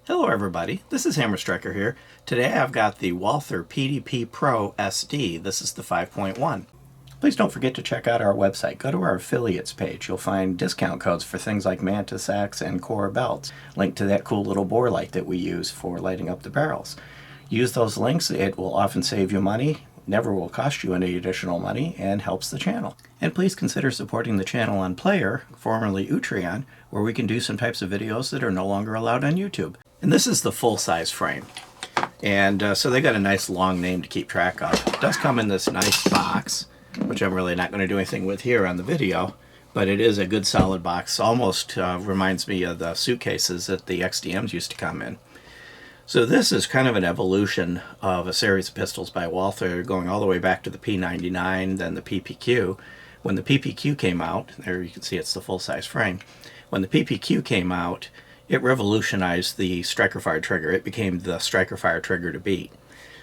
Hello everybody, this is Hammer Striker here. Today I've got the Walther PDP Pro SD. This is the 5.1. Please don't forget to check out our website. Go to our affiliates page. You'll find discount codes for things like Mantis Axe and Core belts. Link to that cool little bore light that we use for lighting up the barrels. Use those links. It will often save you money, never will cost you any additional money, and helps the channel. And please consider supporting the channel on Player, formerly Utreon, where we can do some types of videos that are no longer allowed on YouTube. And this is the full-size frame. And so they got a nice long name to keep track of. It does come in this nice box, which I'm really not going to do anything with here on the video, but it is a good solid box. Almost reminds me of the suitcases that the XDMs used to come in. So this is kind of an evolution of a series of pistols by Walther, going all the way back to the P99, then the PPQ. When the PPQ came out, there you can see it's the full-size frame. When the PPQ came out, it revolutionized the striker fire trigger. It became the striker fire trigger to beat.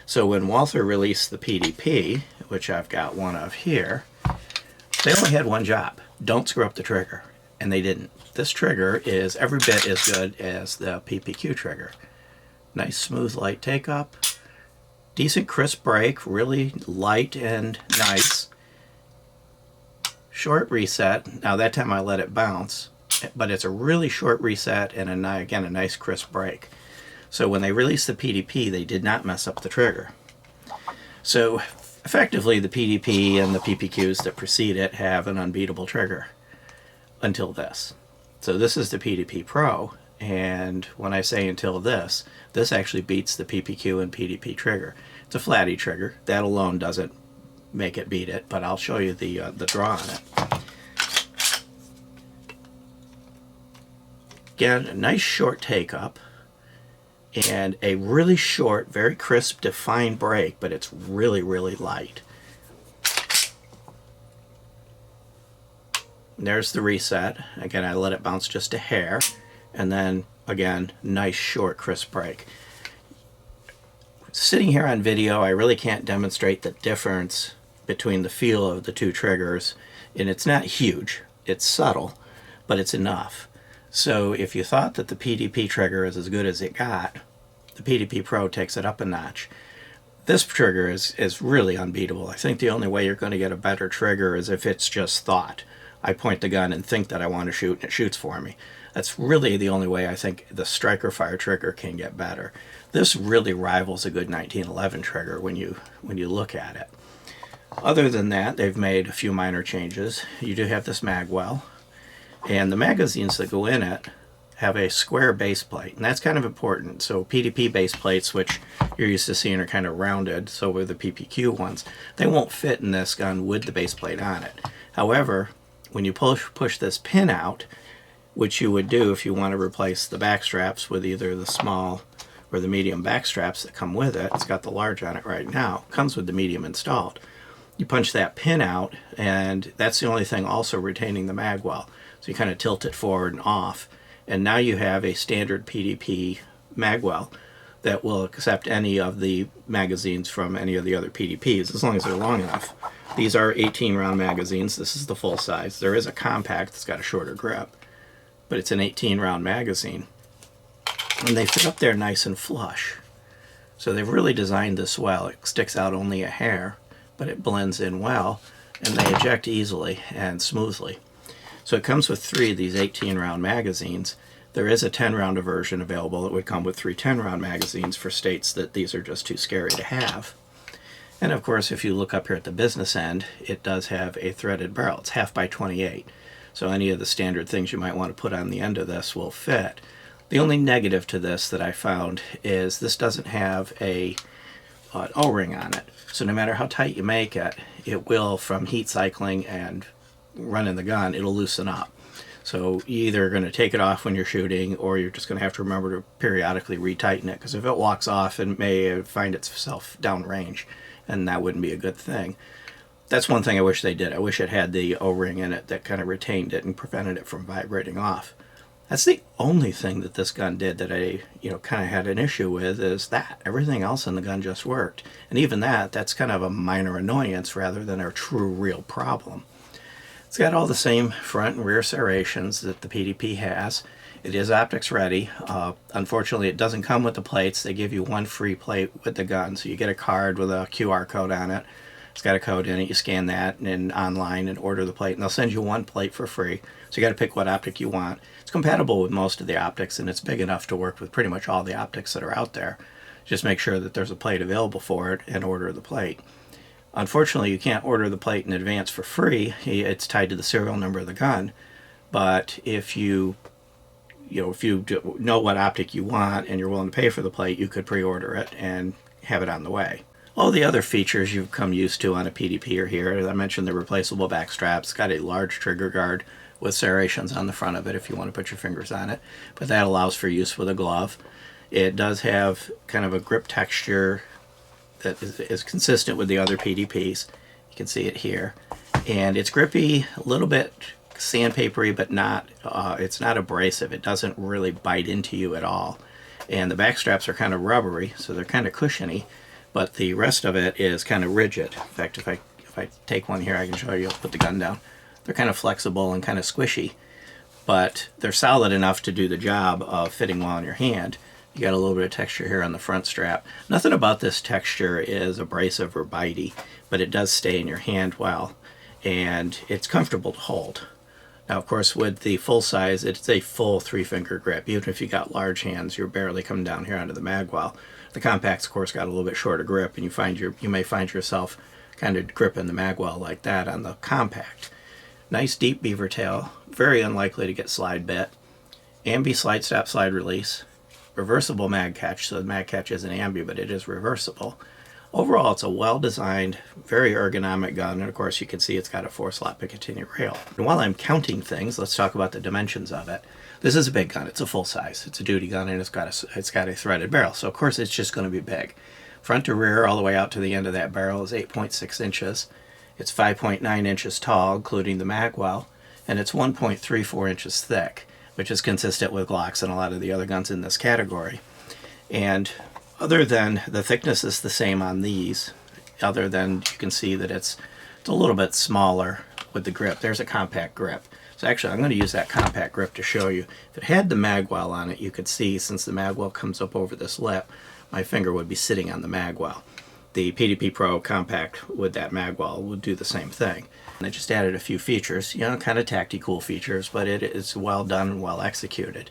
So when Walther released the PDP, which I've got one of here, they only had one job: don't screw up the trigger. And they didn't. This trigger is every bit as good as the PPQ trigger. Nice smooth light take up, decent crisp break, really light and nice. Short reset. Now that time I let it bounce, but it's a really short reset and again a nice crisp break. So when they released the PDP, they did not mess up the trigger. So effectively the PDP and the PPQs that precede it have an unbeatable trigger until this. So this is the PDP Pro, and when I say until this actually beats the PPQ and PDP trigger. It's a flatty trigger. That alone doesn't make it beat it, but I'll show you the draw on it. Again, a nice short take up and a really short, very crisp, defined break, but it's really, really light. And there's the reset. Again, I let it bounce just a hair, and then again, nice short, crisp break. Sitting here on video, I really can't demonstrate the difference between the feel of the two triggers, and it's not huge. It's subtle, but it's enough. So if you thought that the PDP trigger is as good as it got, the PDP Pro takes it up a notch. This trigger is really unbeatable. I think the only way you're going to get a better trigger is if it's just thought. I point the gun and think that I want to shoot, and it shoots for me. That's really the only way I think the striker fire trigger can get better. This really rivals a good 1911 trigger when you look at it. Other than that, they've made a few minor changes. You do have this Magwell, and the magazines that go in it have a square base plate, and that's kind of important. So PDP base plates, which you're used to seeing, are kind of rounded, so with the PPQ ones, they won't fit in this gun with the base plate on it. However, when you push this pin out, which you would do if you want to replace the back straps with either the small or the medium back straps that come with it. It's got the large on it right now. It comes with the medium installed. You punch that pin out, and that's the only thing also retaining the magwell. So you kind of tilt it forward and off, and now you have a standard PDP magwell that will accept any of the magazines from any of the other PDPs as long as they're long enough. These are 18 round magazines. This is the full size. There is a compact that's got a shorter grip, but it's an 18 round magazine, and they fit up there nice and flush. So they've really designed this well. It sticks out only a hair, but it blends in well, and they eject easily and smoothly. So it comes with 3 of these 18 round magazines. There is a 10 round version available. It would come with 3 10 round magazines for states that these are just too scary to have. And of course, if you look up here at the business end, it does have a threaded barrel. It's 1/2 by 28. So any of the standard things you might want to put on the end of this will fit. The only negative to this that I found is this doesn't have an O-ring on it. So no matter how tight you make it, it will, from heat cycling and running the gun, it'll loosen up. So you're either going to take it off when you're shooting, or you're just going to have to remember to periodically retighten it, because if it walks off, it may find itself downrange, and that wouldn't be a good thing. That's one thing I wish they did. I wish it had the O-ring in it that kind of retained it and prevented it from vibrating off. That's the only thing that this gun did that I, kind of had an issue with, is that. Everything else in the gun just worked. And even that's kind of a minor annoyance rather than a true, real problem. It's got all the same front and rear serrations that the PDP has. It is optics ready. Unfortunately, it doesn't come with the plates. They give you one free plate with the gun, so you get a card with a QR code on it. It's got a code in it. You scan that and online and order the plate, and they'll send you one plate for free. So you got to pick what optic you want. It's compatible with most of the optics, and it's big enough to work with pretty much all the optics that are out there. Just make sure that there's a plate available for it and order the plate. Unfortunately, you can't order the plate in advance for free. It's tied to the serial number of the gun. But if you know what optic you want and you're willing to pay for the plate, you could pre-order it and have it on the way. All the other features you've come used to on a PDP are here. As I mentioned, the replaceable back straps. It's got a large trigger guard with serrations on the front of it if you want to put your fingers on it, but that allows for use with a glove. It does have kind of a grip texture that is consistent with the other PDPs. You can see it here. And it's grippy, a little bit sandpapery, but not. It's not abrasive. It doesn't really bite into you at all. And the back straps are kind of rubbery, so they're kind of cushiony, but the rest of it is kind of rigid. In fact, if I take one here, I can show you. I'll put the gun down. They're kind of flexible and kind of squishy, but they're solid enough to do the job of fitting well in your hand. You got a little bit of texture here on the front strap. Nothing about this texture is abrasive or bitey, but it does stay in your hand well, and it's comfortable to hold. Now, of course, with the full size, it's a full 3-finger grip. Even if you got large hands, you're barely coming down here onto the Magwell. The compact's, of course, got a little bit shorter grip, and you may find yourself kind of gripping the Magwell like that on the compact. Nice deep beaver tail, very unlikely to get slide bit. Ambi slide stop slide release. Reversible mag catch, so the mag catch isn't ambi, but it is reversible. Overall, it's a well-designed, very ergonomic gun, and of course you can see it's got a 4-slot Picatinny rail. And while I'm counting things, let's talk about the dimensions of it. This is a big gun. It's a full size. It's a duty gun, and it's got a threaded barrel, so of course it's just going to be big. Front to rear, all the way out to the end of that barrel, is 8.6 inches. It's 5.9 inches tall, including the Magwell, and it's 1.34 inches thick, which is consistent with Glocks and a lot of the other guns in this category. And other than the thickness is the same on these, other than you can see that it's a little bit smaller with the grip. There's a compact grip. So actually, I'm going to use that compact grip to show you. If it had the Magwell on it, you could see, since the Magwell comes up over this lip, my finger would be sitting on the Magwell. The PDP Pro Compact with that Magwell would do the same thing. And they just added a few features, kind of tactical features, but it is well done and well executed.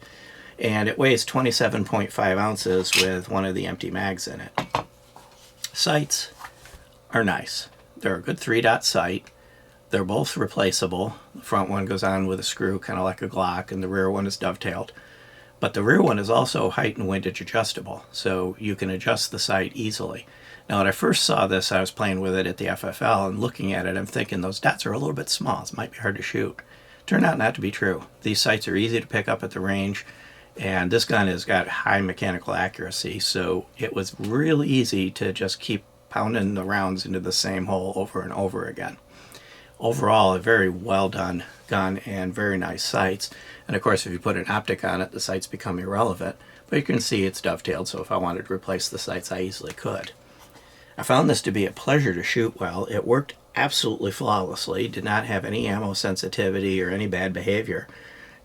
And it weighs 27.5 ounces with one of the empty mags in it. Sights are nice. They're a good 3-dot sight. They're both replaceable. The front one goes on with a screw, kind of like a Glock, and the rear one is dovetailed. But the rear one is also height and windage adjustable, so you can adjust the sight easily. Now, when I first saw this, I was playing with it at the FFL, and looking at it, I'm thinking those dots are a little bit small. It might be hard to shoot. Turned out not to be true. These sights are easy to pick up at the range, and this gun has got high mechanical accuracy, so it was really easy to just keep pounding the rounds into the same hole over and over again. Overall, a very well done gun and very nice sights. And of course, if you put an optic on it, the sights become irrelevant. But you can see it's dovetailed, so if I wanted to replace the sights, I easily could. I found this to be a pleasure to shoot well. It worked absolutely flawlessly, did not have any ammo sensitivity or any bad behavior.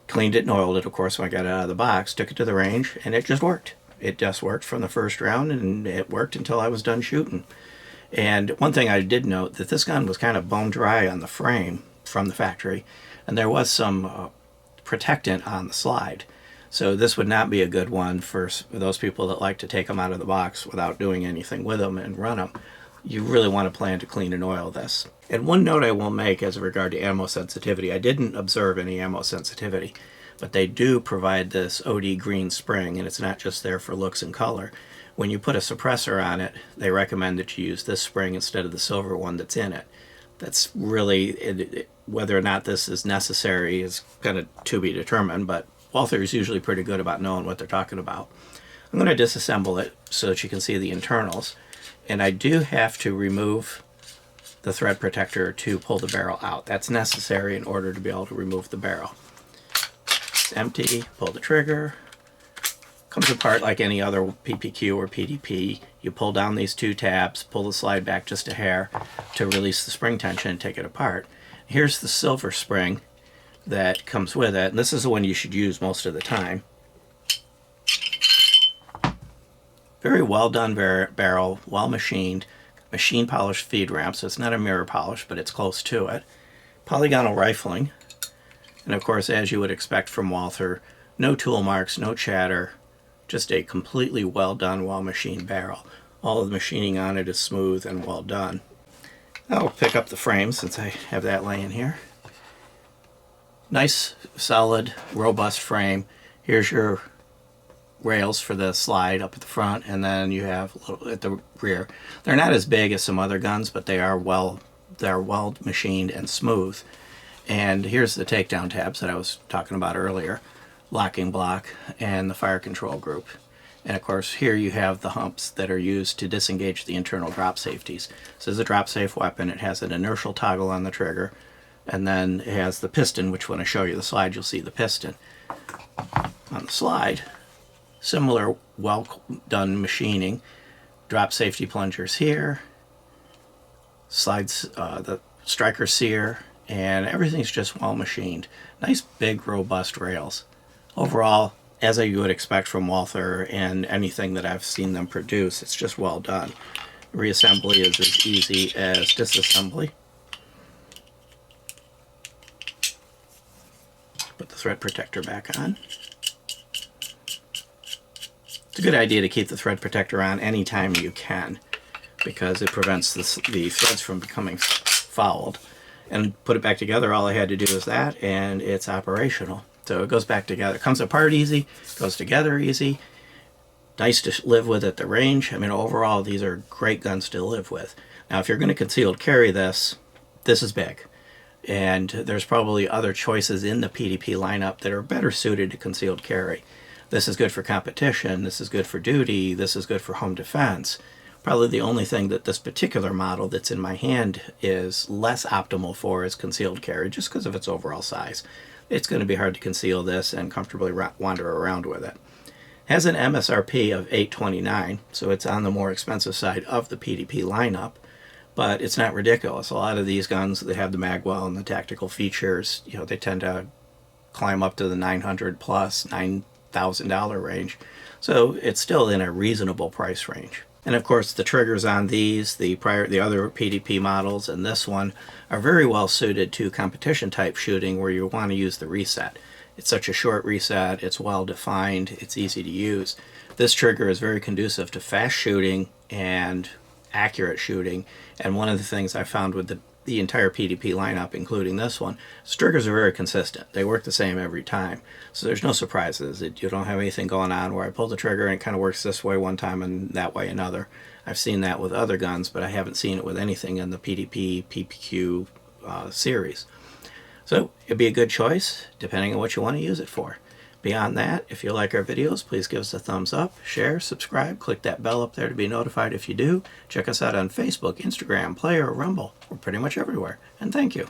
Cleaned it and oiled it, of course, when I got it out of the box, took it to the range, and it just worked. It just worked from the first round, and it worked until I was done shooting. And one thing I did note, that this gun was kind of bone dry on the frame from the factory, and there was some protectant on the slide. So this would not be a good one for those people that like to take them out of the box without doing anything with them and run them. You really want to plan to clean and oil this. And one note I will make as regard to ammo sensitivity, I didn't observe any ammo sensitivity, but they do provide this OD green spring, and it's not just there for looks and color. When you put a suppressor on it, they recommend that you use this spring instead of the silver one that's in it. That's really, whether or not this is necessary is kind of to be determined, but Walther is usually pretty good about knowing what they're talking about. I'm going to disassemble it so that you can see the internals, and I do have to remove the thread protector to pull the barrel out. That's necessary in order to be able to remove the barrel. It's empty, pull the trigger. Comes apart like any other PPQ or PDP. You pull down these two tabs, pull the slide back just a hair to release the spring tension and take it apart. Here's the silver spring that comes with it, and this is the one you should use most of the time. Very well done barrel, well machined, machine polished feed ramp, so it's not a mirror polish, but it's close to it. Polygonal rifling, and of course, as you would expect from Walther, no tool marks, no chatter, just a completely well done, well machined barrel. All of the machining on it is smooth and well done. I'll pick up the frame since I have that laying here. Nice, solid, robust frame. Here's your rails for the slide up at the front, and then you have a little at the rear. They're not as big as some other guns, but they're well machined and smooth. And here's the takedown tabs that I was talking about earlier, locking block and the fire control group. And of course here you have the humps that are used to disengage the internal drop safeties. This is a drop safe weapon. It has an inertial toggle on the trigger, and then it has the piston, which when I show you the slide you'll see the piston. On the slide, similar well done machining, drop safety plungers here, slides, the striker sear, and everything's just well machined. Nice big robust rails. Overall, as you would expect from Walther and anything that I've seen them produce, it's just well done. Reassembly is as easy as disassembly. Put the thread protector back on. It's a good idea to keep the thread protector on anytime you can, because it prevents the threads from becoming fouled. And put it back together, all I had to do is that, and it's operational. So it goes back together. It comes apart easy, goes together easy. Nice to live with at the range. I mean, overall, these are great guns to live with. Now, if you're going to concealed carry this is big. And there's probably other choices in the PDP lineup that are better suited to concealed carry. This is good for competition, this is good for duty, this is good for home defense. Probably the only thing that this particular model that's in my hand is less optimal for is concealed carry, just because of its overall size. It's going to be hard to conceal this and comfortably wander around with it. Has an MSRP of $829, so it's on the more expensive side of the PDP lineup, but it's not ridiculous. A lot of these guns, they have the Magwell and the tactical features, you know, they tend to climb up to the $900 plus, $9,000 range, so it's still in a reasonable price range. And of course, the triggers on these, the other PDP models, and this one are very well suited to competition type shooting where you want to use the reset. It's such a short reset, it's well defined, it's easy to use. This trigger is very conducive to fast shooting and accurate shooting. And one of the things I found with the entire PDP lineup, including this one, triggers are very consistent. They work the same every time. So there's no surprises. You don't have anything going on where I pull the trigger and it kind of works this way one time and that way another. I've seen that with other guns, but I haven't seen it with anything in the PDP, PPQ series. So it'd be a good choice depending on what you want to use it for. Beyond that, if you like our videos, please give us a thumbs up, share, subscribe, click that bell up there to be notified if you do. Check us out on Facebook, Instagram, Player, Rumble. We're pretty much everywhere. And thank you.